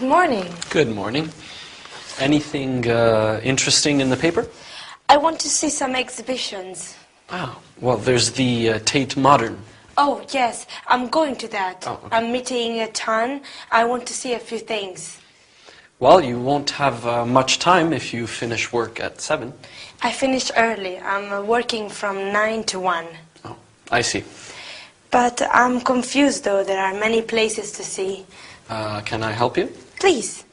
morning. Good morning. Anything interesting in the paper? I want to see some exhibitions. Oh, well, there's the Tate Modern. Oh, yes, I'm going to that. Oh, okay. I'm meeting a ton. I want to see a few things. Well, you won't have much time if you finish work at 7. I finished early. I'm working from 9 to 1. Oh, I see. But I'm confused, though. There are many places to see. Can I help you? Please.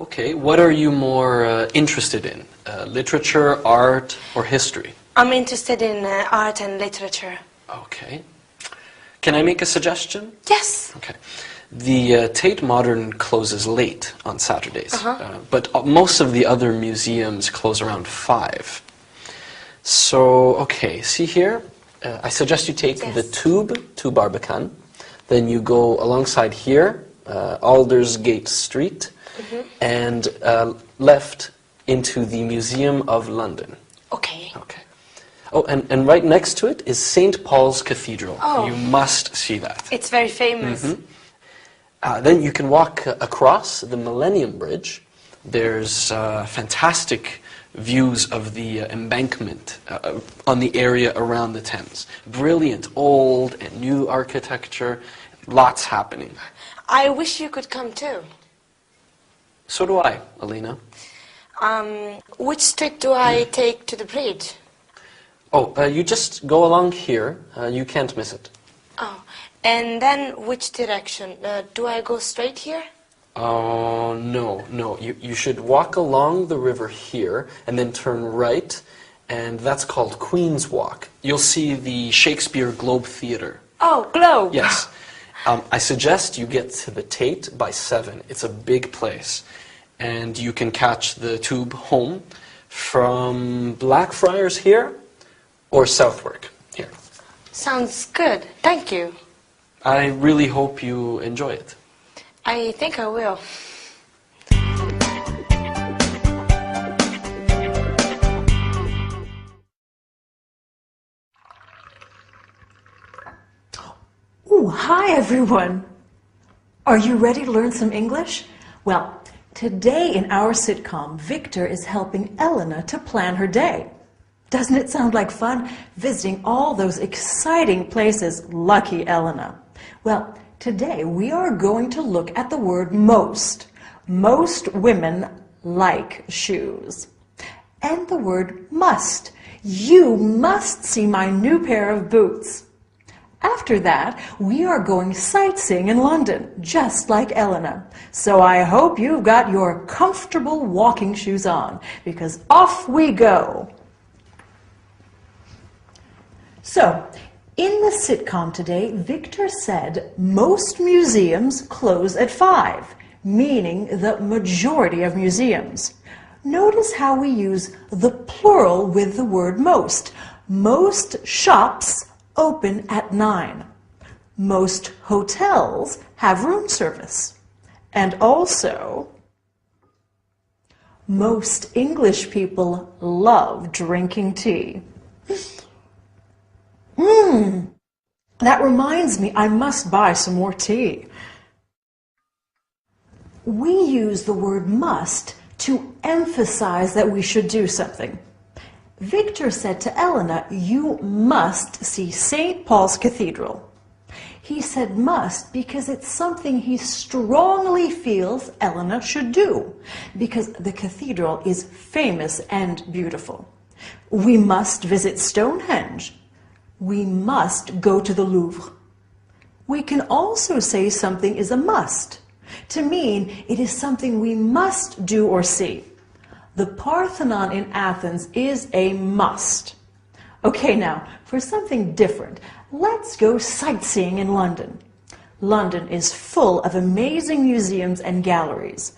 Okay, what are you more interested in? Literature, art, or history? I'm interested in art and literature. Okay. Can I make a suggestion? Yes. Okay. The Tate Modern closes late on Saturdays, but most of the other museums close around 5. So, okay, see here? I suggest you take the tube to Barbican, then you go alongside here, Aldersgate Street, and left into the Museum of London. Okay. Okay. Oh, and right next to it is St. Paul's Cathedral. Oh. You must see that. It's very famous. Then you can walk across the Millennium Bridge. There's fantastic views of the embankment on the area around the Thames. Brilliant old and new architecture. Lots happening. I wish you could come too. So do I, Alina. Which street do I take to the bridge? Oh, you just go along here. You can't miss it. Oh, and then which direction? Do I go straight here? Oh, no. You should walk along the river here and then turn right, and that's called Queen's Walk. You'll see the Shakespeare Globe Theatre. Oh, Globe. Yes. I suggest you get to the Tate by 7. It's a big place. And you can catch the tube home from Blackfriars here or Southwark here. Sounds good. Thank you. I really hope you enjoy it. I think I will. Ooh, hi everyone. Are you ready to learn some English? Well, today in our sitcom, Victor is helping Elena to plan her day. Doesn't it sound like fun, visiting all those exciting places? Lucky Elena. Well, today we are going to look at the word most. Most women like shoes. And the word must. You must see my new pair of boots. After that, we are going sightseeing in London, just like Elena. So I hope you've got your comfortable walking shoes on, because off we go. So, in the sitcom today, Victor said most museums close at 5, meaning the majority of museums. Notice how we use the plural with the word most. Most shops open at 9. Most hotels have room service. And also, most English people love drinking tea. That reminds me, I must buy some more tea. We use the word must to emphasize that we should do something. Victor said to Elena, you must see St. Paul's Cathedral. He said must because it's something he strongly feels Elena should do, because the cathedral is famous and beautiful. We must visit Stonehenge. We must go to the Louvre. We can also say something is a must, to mean it is something we must do or see. The Parthenon in Athens is a must. Okay, now, for something different, let's go sightseeing in London. London is full of amazing museums and galleries.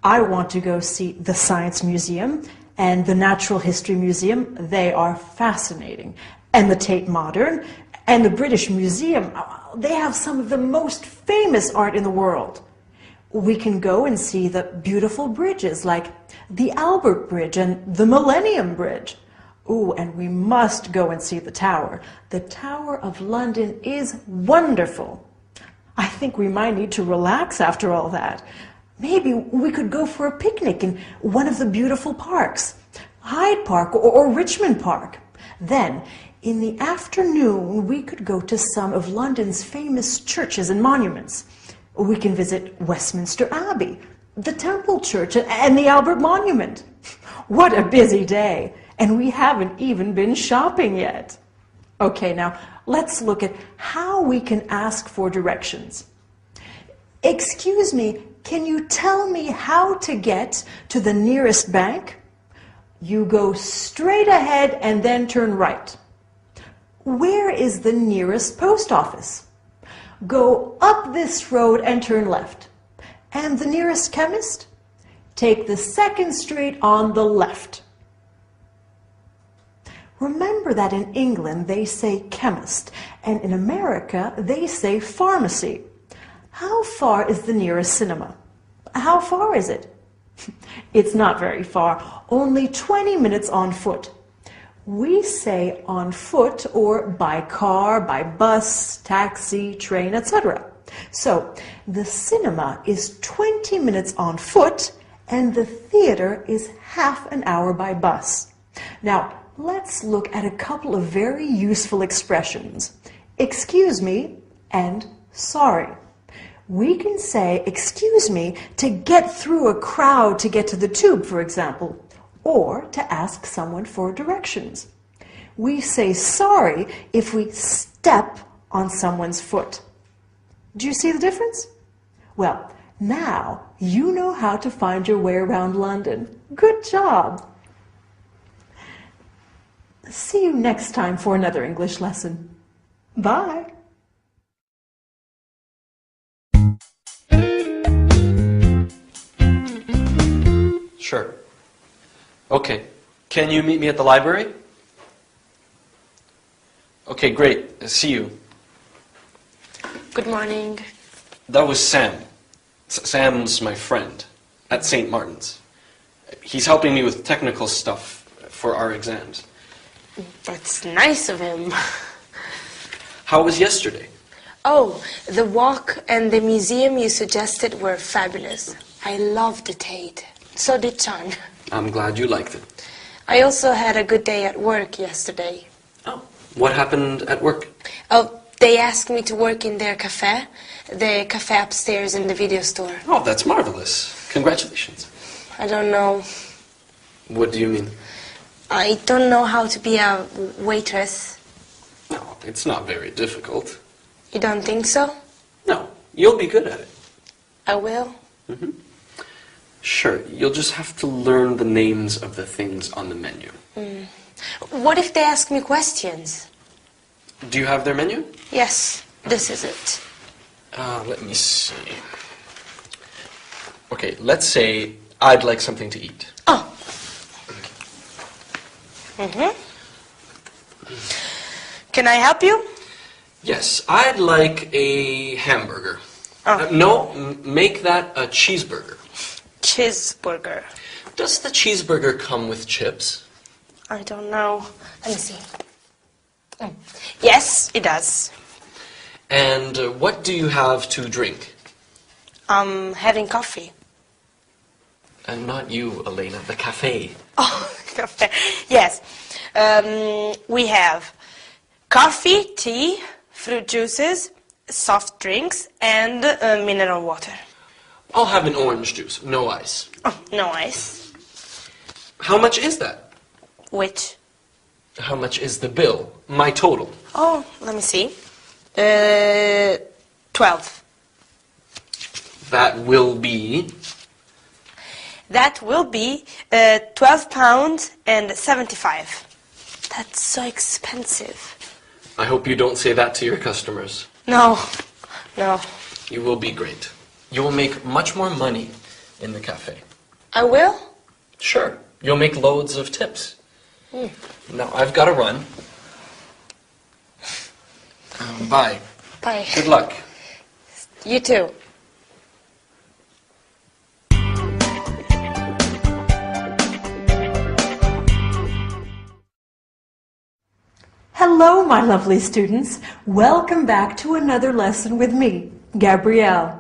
I want to go see the Science Museum and the Natural History Museum. They are fascinating. And the Tate Modern and the British Museum, they have some of the most famous art in the world. We can go and see the beautiful bridges like the Albert Bridge and the Millennium Bridge. Ooh, and we must go and see the Tower. The Tower of London is wonderful. I think we might need to relax after all that. Maybe we could go for a picnic in one of the beautiful parks, Hyde Park or Richmond Park. Then, in the afternoon, we could go to some of London's famous churches and monuments. We can visit Westminster Abbey, the Temple Church, and the Albert Monument. What a busy day! And we haven't even been shopping yet. Okay, now let's look at how we can ask for directions. Excuse me, can you tell me how to get to the nearest bank? You go straight ahead and then turn right. Where is the nearest post office? Go up this road and turn left. And the nearest chemist? Take the second street on the left. Remember that in England they say chemist, and in America they say pharmacy. How far is the nearest cinema? How far is it? It's not very far, only 20 minutes on foot. We say on foot or by car, by bus, taxi, train, etc. So the cinema is 20 minutes on foot and the theater is half an hour by bus. Now, let's look at a couple of very useful expressions. Excuse me and sorry. We can say excuse me to get through a crowd to get to the tube, for example, or to ask someone for directions. We say sorry if we step on someone's foot. Do you see the difference? Well, now you know how to find your way around London. Good job! See you next time for another English lesson. Bye! Sure. Okay. Can you meet me at the library? Okay, great. See you. Good morning. That was Sam. Sam's my friend at St. Martin's. He's helping me with technical stuff for our exams. That's nice of him. How was yesterday? Oh, the walk and the museum you suggested were fabulous. I loved the Tate. So did Chan. I'm glad you liked it. I also had a good day at work yesterday. Oh, what happened at work? Oh, they asked me to work in their cafe, the cafe upstairs in the video store. Oh, that's marvelous. Congratulations. I don't know. What do you mean? I don't know how to be a waitress. No, it's not very difficult. You don't think so? No, you'll be good at it. I will. Mm-hmm. Sure, you'll just have to learn the names of the things on the menu. What if they ask me questions? Do you have their menu? Yes, this is it. Let me see. Okay, let's say I'd like something to eat. Oh. Mm-hmm. Can I help you? Yes, I'd like a hamburger. Oh. No, make that a cheeseburger. Cheeseburger. Does the cheeseburger come with chips? I don't know. Let me see. Yes, it does. And what do you have to drink? Having coffee. And not you, Elena, the cafe. Oh, cafe. Yes. We have coffee, tea, fruit juices, soft drinks, and mineral water. I'll have an orange juice, no ice. Oh, no ice. How much is that? Which? How much is the bill? My total. Oh, let me see. 12. That will be... That will be £12.75. That's so expensive. I hope you don't say that to your customers. No, no. You will be great. You will make much more money in the cafe. I will? Sure. You'll make loads of tips. Now, I've got to run. Bye. Bye. Good luck. You too. Hello, my lovely students. Welcome back to another lesson with me, Gabrielle.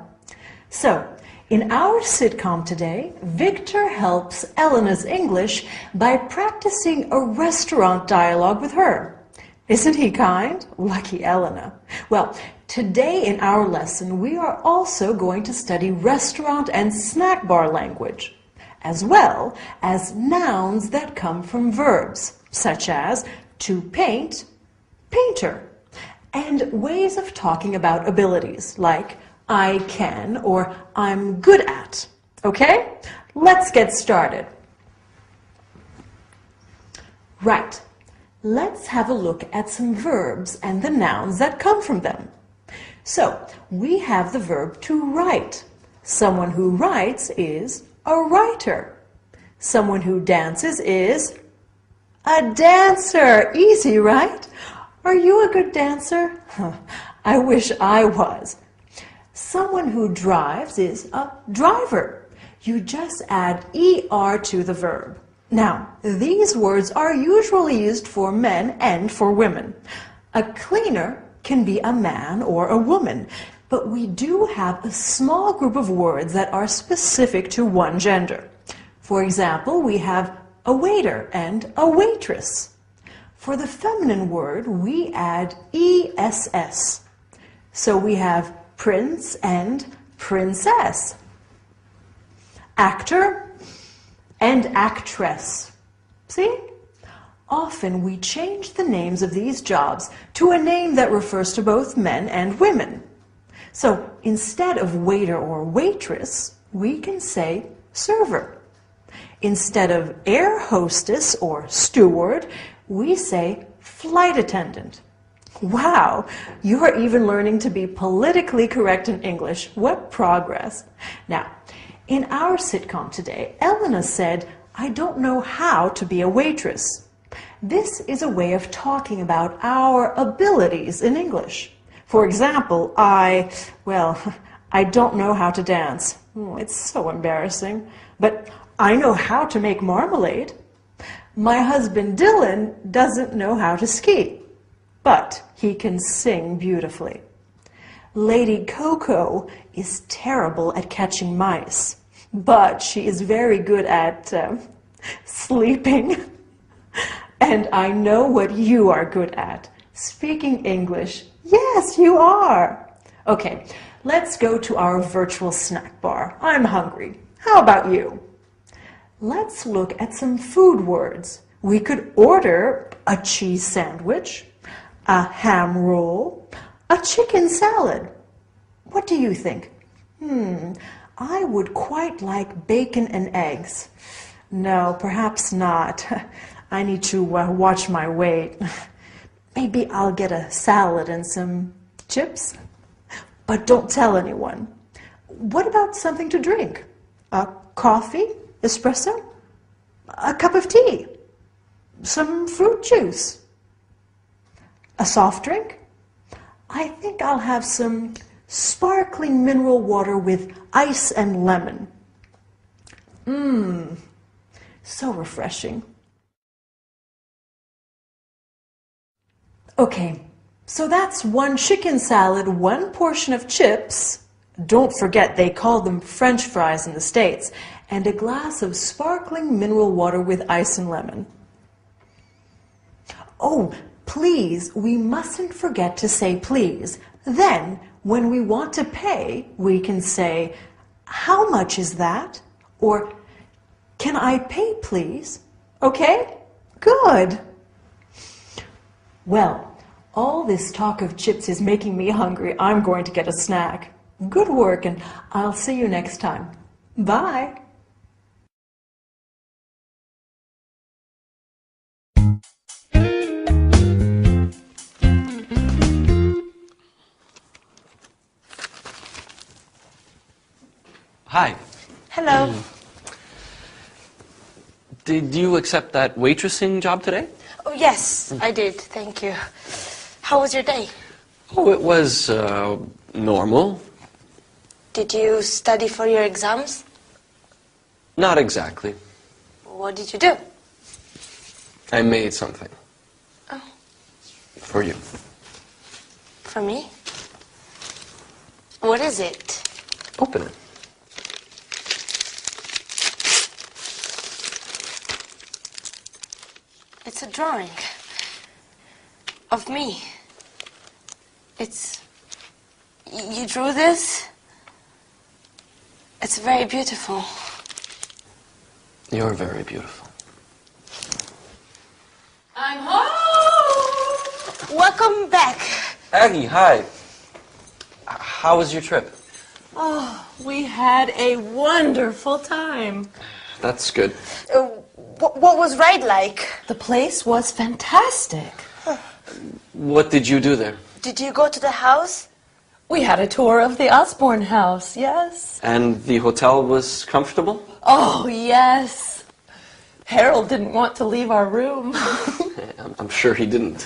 So, In our sitcom today, Victor helps Elena's English by practicing a restaurant dialogue with her. Isn't he kind? Lucky Elena. Well, today in our lesson, we are also going to study restaurant and snack bar language, as well as nouns that come from verbs, such as to paint, painter, and ways of talking about abilities, like I can or I'm good at. Okay? Let's get started. Right. Let's have a look at some verbs and the nouns that come from them. So, we have the verb to write. Someone who writes is a writer. Someone who dances is a dancer. Easy, right? Are you a good dancer? I wish I was. Someone who drives is a driver. You just add ER to the verb. Now, these words are usually used for men and for women. A cleaner can be a man or a woman, but we do have a small group of words that are specific to one gender. For example, we have a waiter and a waitress. For the feminine word, we add ESS. So we have prince and princess, actor and actress. See? Often we change the names of these jobs to a name that refers to both men and women. So instead of waiter or waitress, we can say server. Instead of air hostess or steward, we say flight attendant. Wow, you're even learning to be politically correct in English. What progress. Now, in our sitcom today, Elena said, I don't know how to be a waitress. This is a way of talking about our abilities in English. For example, I don't know how to dance. Oh, it's so embarrassing. But I know how to make marmalade. My husband Dylan doesn't know how to ski, but he can sing beautifully. Lady Coco is terrible at catching mice, but she is very good at sleeping. And I know what you are good at, speaking English. Yes, you are. Okay, let's go to our virtual snack bar. I'm hungry. How about you? Let's look at some food words. We could order a cheese sandwich, a ham roll, a chicken salad. What do you think? I would quite like bacon and eggs. No, perhaps not. I need to watch my weight. Maybe I'll get a salad and some chips. But don't tell anyone. What about something to drink? A coffee? Espresso? A cup of tea? Some fruit juice? A soft drink? I think I'll have some sparkling mineral water with ice and lemon. So refreshing. Okay, so that's one chicken salad, one portion of chips. Don't forget they call them French fries in the States, and a glass of sparkling mineral water with ice and lemon. Oh, please, we mustn't forget to say please. Then, when we want to pay, we can say, how much is that? Or, can I pay, please? Okay? Good. Well, all this talk of chips is making me hungry. I'm going to get a snack. Good work, and I'll see you next time. Bye. Hi. Hello. Did you accept that waitressing job today? Oh, yes, I did. Thank you. How was your day? Oh, it was normal. Did you study for your exams? Not exactly. What did you do? I made something. Oh. For you. For me? What is it? Open it. It's a drawing of me. You drew this? It's very beautiful. You're very beautiful. I'm home! Welcome back. Aggie, hi. How was your trip? Oh, we had a wonderful time. That's good. What was ride like? The place was fantastic. What did you do there? Did you go to the house? We had a tour of the Osborne house, yes. And the hotel was comfortable? Oh, yes. Harold didn't want to leave our room. I'm sure he didn't.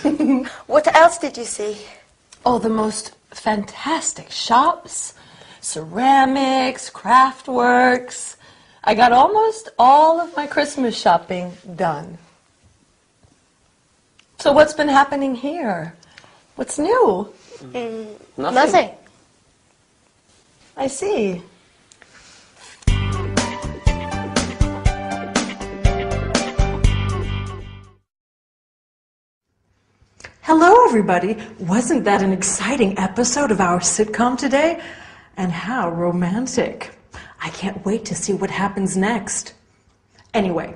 What else did you see? Oh, the most fantastic shops, ceramics, craft works. I got almost all of my Christmas shopping done. So what's been happening here? What's new? Nothing. I see. Hello, everybody. Wasn't that an exciting episode of our sitcom today? And how romantic. I can't wait to see what happens next. Anyway,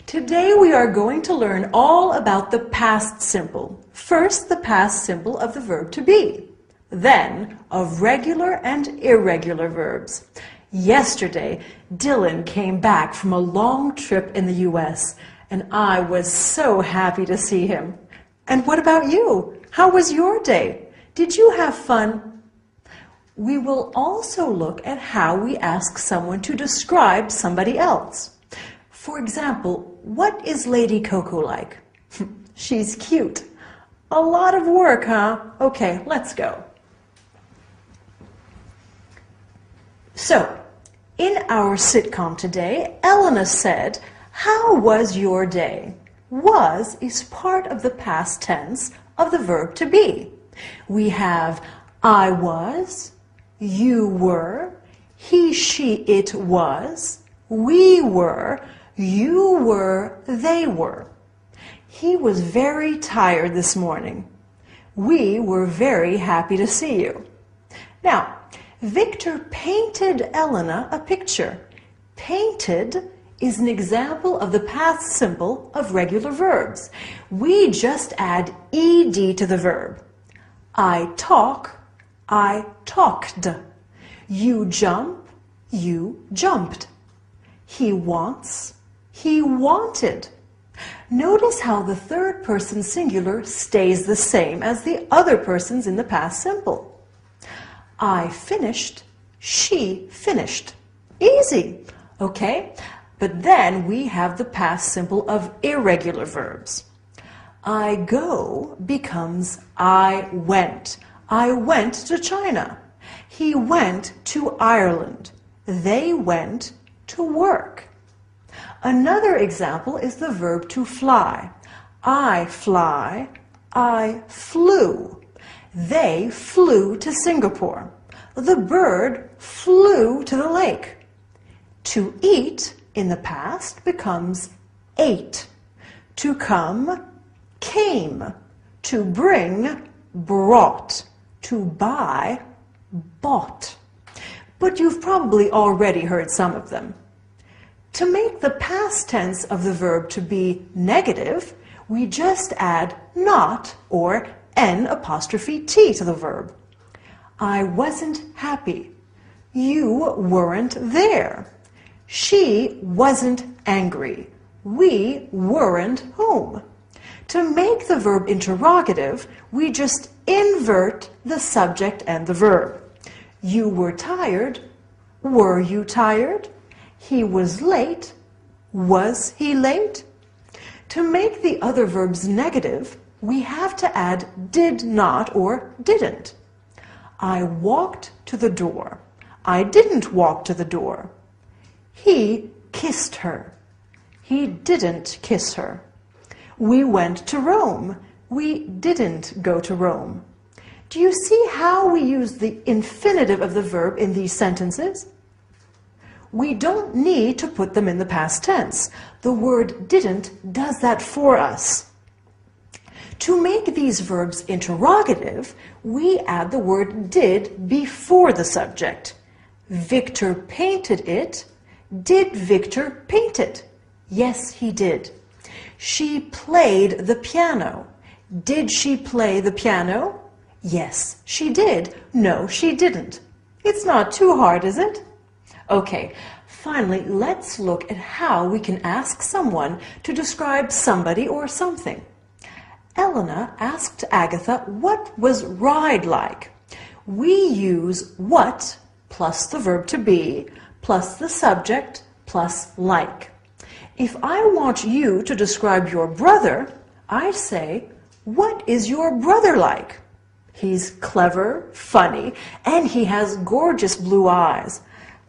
today we are going to learn all about the past simple. First, the past simple of the verb to be. Then, of regular and irregular verbs. Yesterday, Dylan came back from a long trip in the US, and I was so happy to see him. And what about you? How was your day? Did you have fun? We will also look at how we ask someone to describe somebody else. For example, what is Lady Coco like? She's cute. A lot of work, huh? Okay, let's go. So, in our sitcom today, Elena said, "How was your day?" Was is part of the past tense of the verb to be. We have I was, you were, he, she, it was, we were, you were, they were. He was very tired this morning. We were very happy to see you. Now, Victor painted Elena a picture. Painted is an example of the past simple of regular verbs. We just add ed to the verb. I talk, I talked. You jump, you jumped. He wants, he wanted. Notice how the third person singular stays the same as the other persons in the past simple. I finished, she finished. Easy, okay? But then we have the past simple of irregular verbs. I go becomes I went. I went to China. He went to Ireland. They went to work. Another example is the verb to fly. I fly, I flew. They flew to Singapore. The bird flew to the lake. To eat in the past becomes ate. To come, came. To bring, brought. To buy, bought. But you've probably already heard some of them. To make the past tense of the verb to be negative, we just add not or N''T to the verb. I wasn't happy. You weren't there. She wasn't angry. We weren't home. To make the verb interrogative, we just invert the subject and the verb. You were tired. Were you tired? He was late. Was he late? To make the other verbs negative, we have to add did not or didn't. I walked to the door. I didn't walk to the door. He kissed her. He didn't kiss her. We went to Rome. We didn't go to Rome. Do you see how we use the infinitive of the verb in these sentences? We don't need to put them in the past tense. The word didn't does that for us. To make these verbs interrogative, we add the word did before the subject. Victor painted it. Did Victor paint it? Yes, he did. She played the piano. Did she play the piano? Yes, she did. No, she didn't. It's not too hard, is it? Okay, finally, let's look at how we can ask someone to describe somebody or something. Elena asked Agatha, what was ride like? We use what plus the verb to be plus the subject plus like. If I want you to describe your brother, I say, what is your brother like? He's clever, funny, and he has gorgeous blue eyes.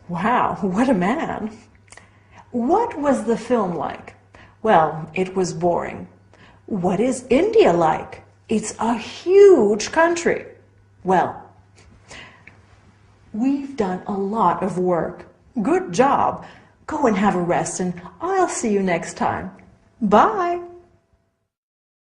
Wow, what a man. What was the film like? Well, it was boring. What is India like? It's a huge country. Well, we've done a lot of work. Good job. Go and have a rest, and I'll see you next time. Bye.